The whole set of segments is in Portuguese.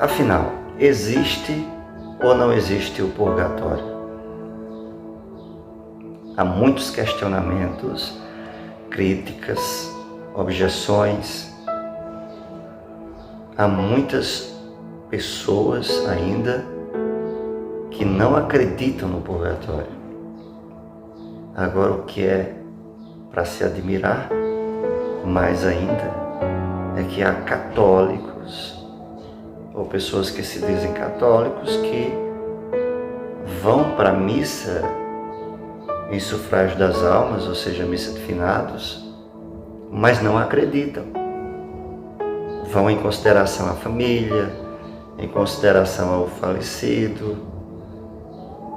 Afinal, existe ou não existe o purgatório? Há muitos questionamentos, críticas, objeções. Há muitas pessoas ainda que não acreditam no purgatório. Agora, o que é para se admirar mais ainda é que há católicos ou pessoas que se dizem católicos que vão para a missa em sufrágio das almas, ou seja, missa de finados, mas não acreditam. Vão em consideração a família, em consideração ao falecido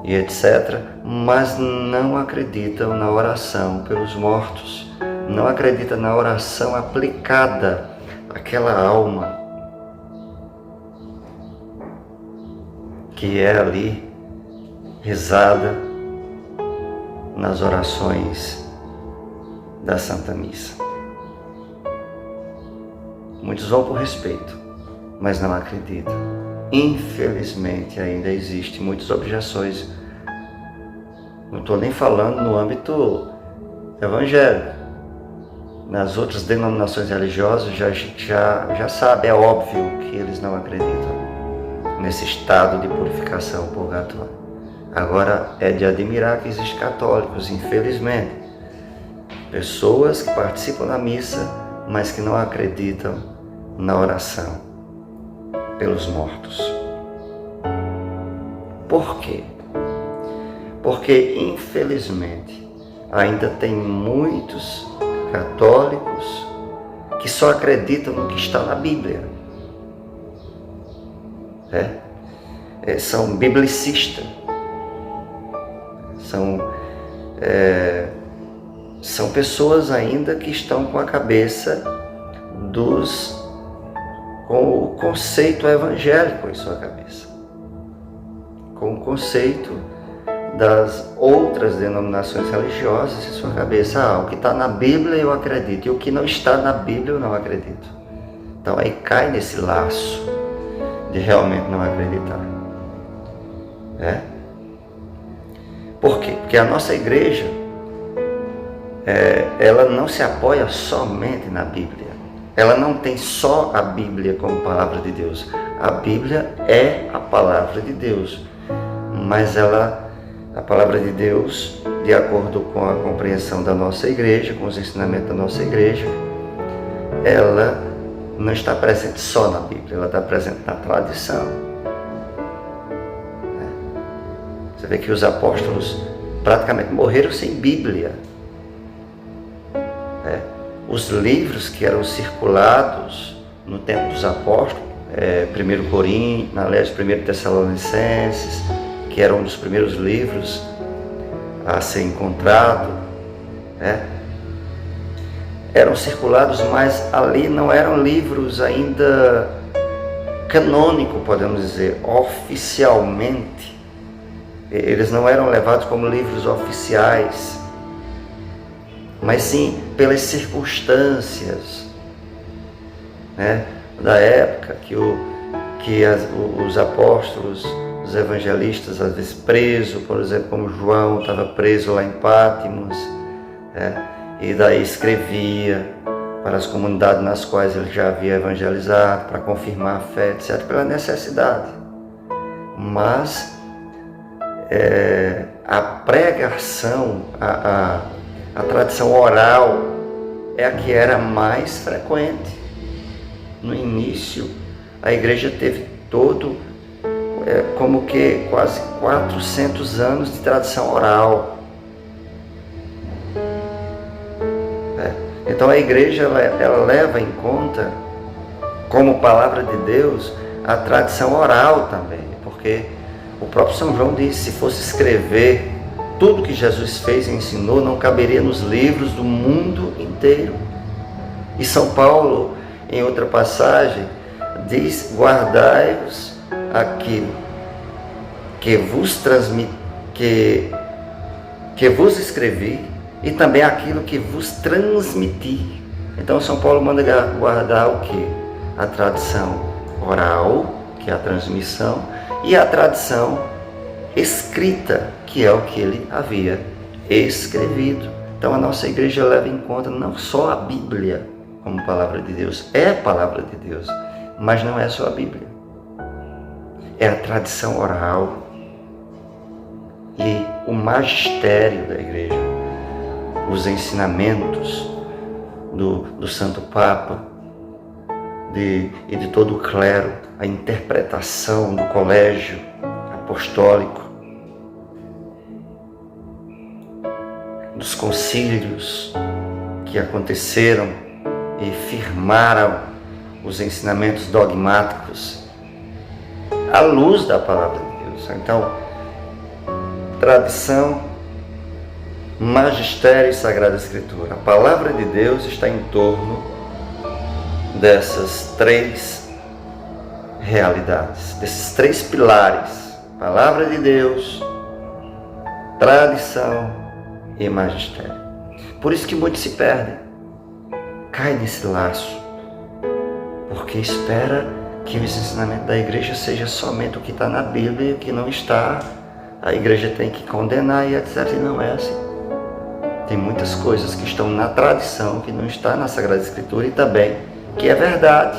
e etc., mas não acreditam na oração pelos mortos, não acreditam na oração aplicada àquela alma que é ali rezada nas orações da Santa Missa. Muitos vão por respeito, mas não acreditam. Infelizmente ainda existem muitas objeções. Não estou nem falando no âmbito evangélico. Nas outras denominações religiosas já sabe, é óbvio que eles não acreditam nesse estado de purificação purgatória. Agora é de admirar que existem católicos, infelizmente, pessoas que participam da missa, mas que não acreditam na oração pelos mortos. Por quê? Porque, infelizmente, ainda tem muitos católicos que só acreditam no que está na Bíblia. São biblicistas. São pessoas ainda que estão com a cabeça com o conceito evangélico em sua cabeça, com o conceito das outras denominações religiosas em sua cabeça. O que está na Bíblia eu acredito, e o que não está na Bíblia eu não acredito. Então aí cai nesse laço de realmente não acreditar. Por quê? Porque a nossa igreja, ela não se apoia somente na Bíblia. Ela não tem só a Bíblia como palavra de Deus. A Bíblia é a palavra de Deus, mas a palavra de Deus, de acordo com a compreensão da nossa igreja, com os ensinamentos da nossa igreja, ela não está presente só na Bíblia, ela está presente na tradição. Você vê que os apóstolos praticamente morreram sem Bíblia. Os livros que eram circulados no tempo dos apóstolos, 1 Coríntios, aliás, 1 Tessalonicenses, que era um dos primeiros livros a ser encontrado, eram circulados, mas ali não eram livros ainda canônicos, podemos dizer, oficialmente. Eles não eram levados como livros oficiais, mas sim pelas circunstâncias da época, que os apóstolos, os evangelistas, às vezes presos, por exemplo, como João estava preso lá em Pátimos, e daí escrevia para as comunidades nas quais ele já havia evangelizado, para confirmar a fé, etc., pela necessidade. Mas a pregação, a tradição oral é a que era mais frequente. No início, a igreja teve como que quase 400 anos de tradição oral. Então a igreja ela leva em conta, como palavra de Deus, a tradição oral também, porque o próprio São João disse: se fosse escrever tudo que Jesus fez e ensinou, não caberia nos livros do mundo inteiro. E São Paulo, em outra passagem, diz: guardai-vos aquilo que vos escrevi e também aquilo que vos transmiti. Então São Paulo manda guardar o quê? A tradição oral, que é a transmissão, e a tradição escrita, que é o que ele havia escrevido. Então a nossa igreja leva em conta não só a Bíblia como palavra de Deus, é a palavra de Deus, mas não é só a Bíblia. É a tradição oral e o magistério da igreja, os ensinamentos do Santo Papa e de todo o clero, a interpretação do colégio apostólico, dos concílios que aconteceram e firmaram os ensinamentos dogmáticos à luz da palavra de Deus. Então, tradição, magistério e Sagrada Escritura. A palavra de Deus está em torno dessas três realidades, desses três pilares: palavra de Deus, tradição e magistério. Por isso que muitos se perdem, caem nesse laço, porque espera que o ensinamento da igreja seja somente o que está na Bíblia e o que não está, a igreja tem que condenar e etc. E não é assim. Tem muitas coisas que estão na tradição, que não está na Sagrada Escritura, e também que é verdade.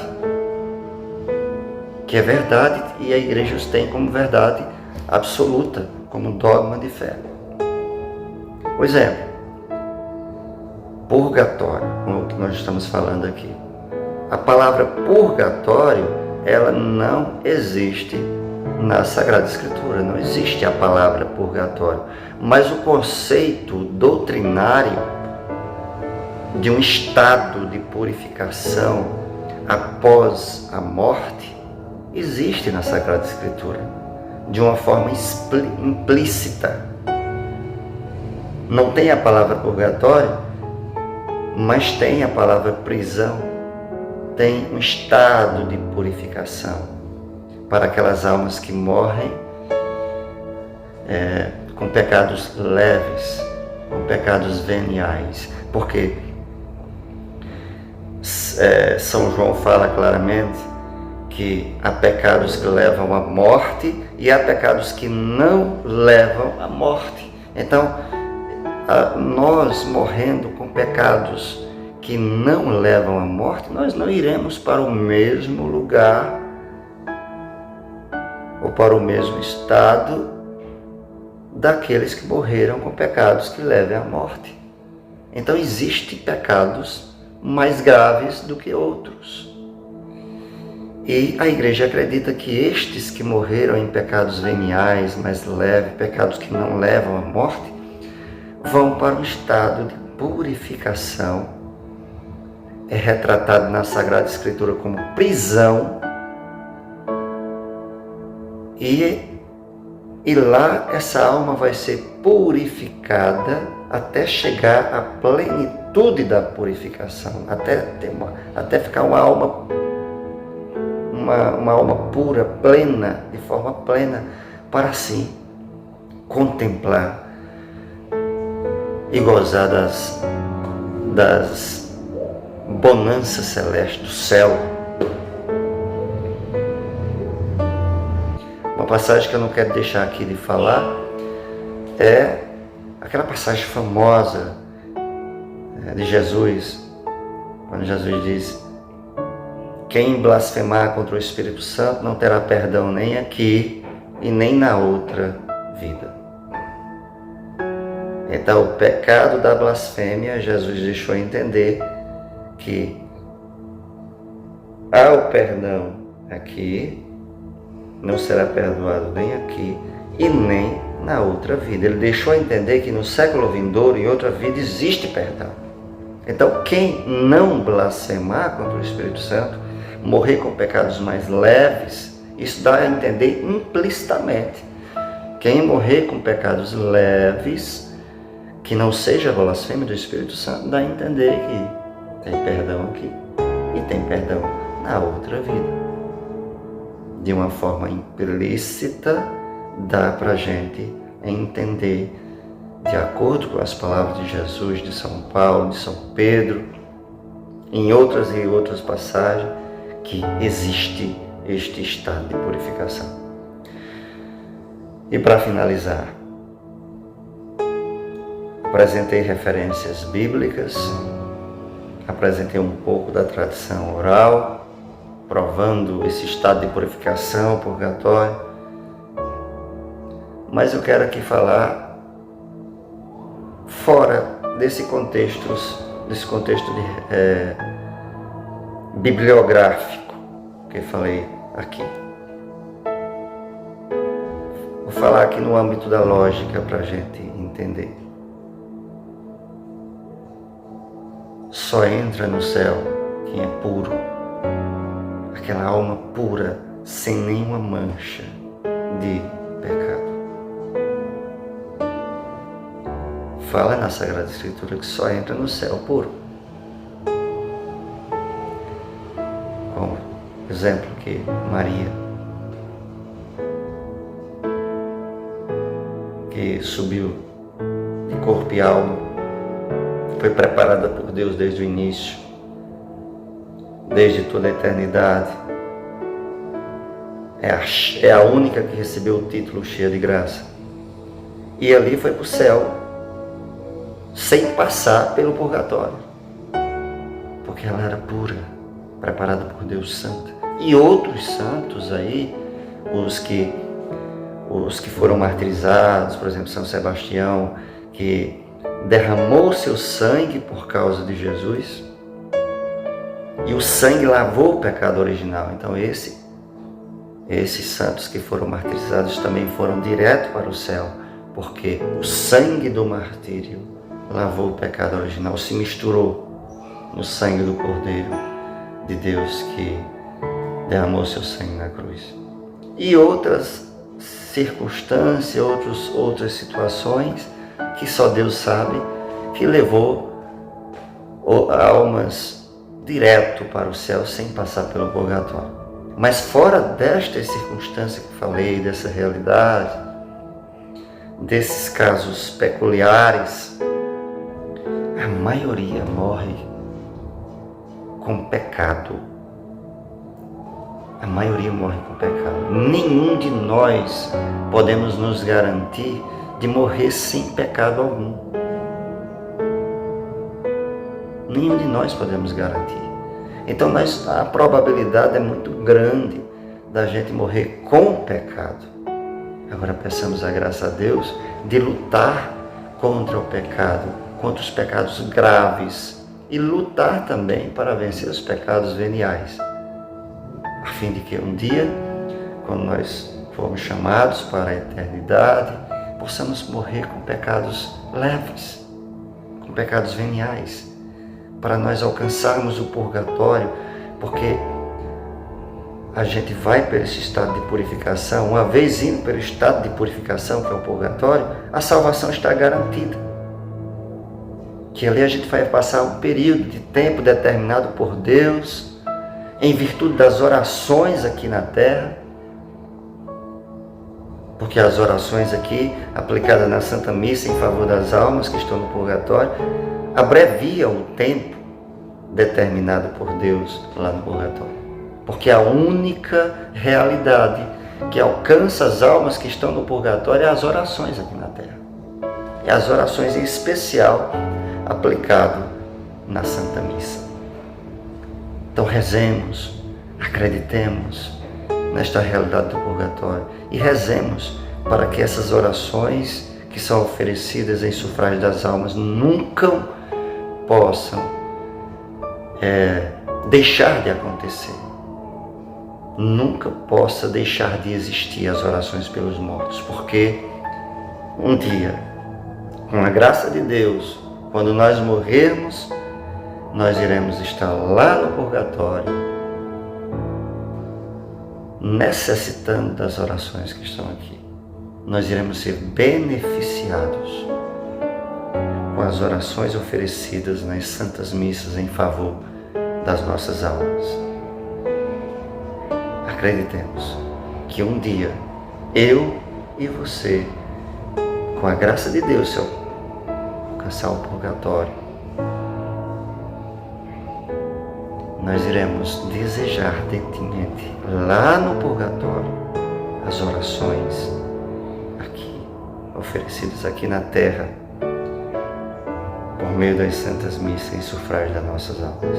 Que é verdade e a igreja os tem como verdade absoluta, como dogma de fé. Por exemplo, purgatório, como que nós estamos falando aqui. A palavra purgatório, ela não existe na Sagrada Escritura, não existe a palavra purgatório. Mas o conceito doutrinário de um estado de purificação após a morte existe na Sagrada Escritura, de uma forma implícita. Não tem a palavra purgatório, mas tem a palavra prisão, tem um estado de purificação para aquelas almas que morrem com pecados leves, com pecados veniais, porque São João fala claramente que há pecados que levam à morte e há pecados que não levam à morte. Então, nós morrendo com pecados que não levam à morte, nós não iremos para o mesmo lugar ou para o mesmo estado daqueles que morreram com pecados que levem à morte. Então existem pecados mais graves do que outros. E a igreja acredita que estes que morreram em pecados veniais, mais leves, pecados que não levam à morte, vão para um estado de purificação. É retratado na Sagrada Escritura como prisão. E lá essa alma vai ser purificada até chegar à plenitude da purificação, até ficar uma alma pura, plena, de forma plena, para assim contemplar e gozar das bonanças celestes do céu. Uma passagem que eu não quero deixar aqui de falar é aquela passagem famosa de Jesus, quando Jesus diz: quem blasfemar contra o Espírito Santo não terá perdão nem aqui e nem na outra vida. Então, o pecado da blasfêmia, Jesus deixou entender que há o perdão aqui, não será perdoado nem aqui e nem na outra vida. Ele deixou entender que no século vindouro, em outra vida, existe perdão. Então, quem não blasfemar contra o Espírito Santo, morrer com pecados mais leves, isso dá a entender implicitamente. Quem morrer com pecados leves, que não seja blasfêmia do Espírito Santo, dá a entender que tem perdão aqui e tem perdão na outra vida. De uma forma implícita, dá para a gente entender, de acordo com as palavras de Jesus, de São Paulo, de São Pedro, em outras e outras passagens, que existe este estado de purificação. E para finalizar, apresentei referências bíblicas, apresentei um pouco da tradição oral, provando esse estado de purificação, purgatório. Mas eu quero aqui falar fora desse contexto bibliográfico que eu falei aqui. Vou falar aqui no âmbito da lógica para a gente entender. Só entra no céu quem é puro, aquela alma pura, sem nenhuma mancha de pecado. Fala na Sagrada Escritura que só entra no céu puro. Como exemplo que Maria, que subiu de corpo e alma, foi preparada por Deus desde o início, desde toda a eternidade. É a única que recebeu o título cheia de graça. E ali foi para o céu, sem passar pelo purgatório, porque ela era pura, preparada por Deus Santa. E outros santos aí, os que foram martirizados, por exemplo, São Sebastião, que derramou seu sangue por causa de Jesus, e o sangue lavou o pecado original. Então esses santos que foram martirizados também foram direto para o céu, porque o sangue do martírio lavou o pecado original, se misturou no sangue do Cordeiro de Deus que derramou seu sangue na cruz. E outras circunstâncias, outras situações que só Deus sabe, que levou almas direto para o céu sem passar pelo purgatório. Mas fora destas circunstâncias que falei, dessa realidade, desses casos peculiares, a maioria morre com pecado. A maioria morre com pecado. Nenhum de nós podemos nos garantir de morrer sem pecado algum. Nenhum de nós podemos garantir. Então a probabilidade é muito grande da gente morrer com pecado. Agora peçamos a graça a Deus de lutar contra o pecado, contra os pecados graves, e lutar também para vencer os pecados veniais, a fim de que um dia, quando nós formos chamados para a eternidade, possamos morrer com pecados leves, com pecados veniais, para nós alcançarmos o purgatório, porque a gente vai pelo esse estado de purificação. Uma vez indo pelo estado de purificação, que é o purgatório, a salvação está garantida. Que ali a gente vai passar um período de tempo determinado por Deus, em virtude das orações aqui na terra, porque as orações aqui, aplicadas na Santa Missa em favor das almas que estão no purgatório, abreviam o tempo determinado por Deus lá no purgatório. Porque a única realidade que alcança as almas que estão no purgatório é as orações aqui na terra. E as orações em especial aplicado na Santa Missa. Então rezemos, acreditemos nesta realidade do purgatório e rezemos para que essas orações que são oferecidas em sufrágio das almas nunca possam deixar de acontecer. Nunca possa deixar de existir as orações pelos mortos, porque um dia, com a graça de Deus, quando nós morrermos, nós iremos estar lá no purgatório, necessitando das orações que estão aqui. Nós iremos ser beneficiados com as orações oferecidas nas santas missas em favor das nossas almas. Acreditemos que um dia eu e você, com a graça de Deus, se alcançar o purgatório, nós iremos desejar ardentemente lá no purgatório as orações aqui, oferecidas aqui na terra, por meio das santas missas e sufrágios das nossas almas.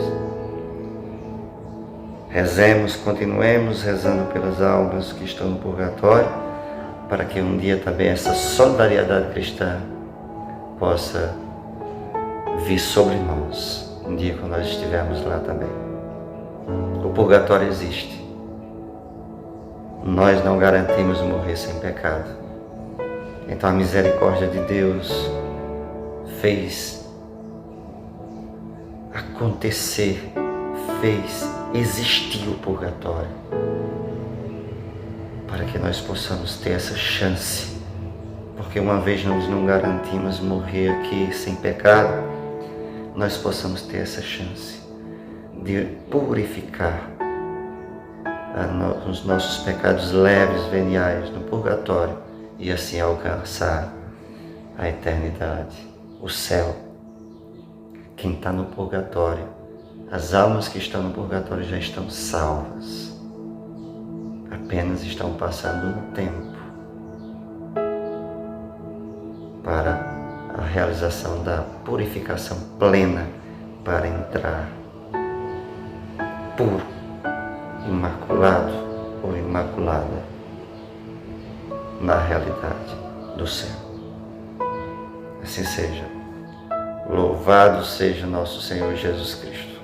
Rezemos, continuemos rezando pelas almas que estão no purgatório, para que um dia também essa solidariedade cristã possa vir sobre nós, um dia quando nós estivermos lá também. O purgatório existe. Nós não garantimos morrer sem pecado. Então a misericórdia de Deus fez acontecer, fez existir o purgatório, para que nós possamos ter essa chance, porque uma vez nós não garantimos morrer aqui sem pecado, nós possamos ter essa chance de purificar os nossos pecados leves, veniais, no purgatório, e assim alcançar a eternidade, o céu. Quem está no purgatório, as almas que estão no purgatório já estão salvas, apenas estão passando um tempo para a realização da purificação plena, para entrar puro, imaculado ou imaculada na realidade do céu. Assim seja. Louvado seja nosso Senhor Jesus Cristo.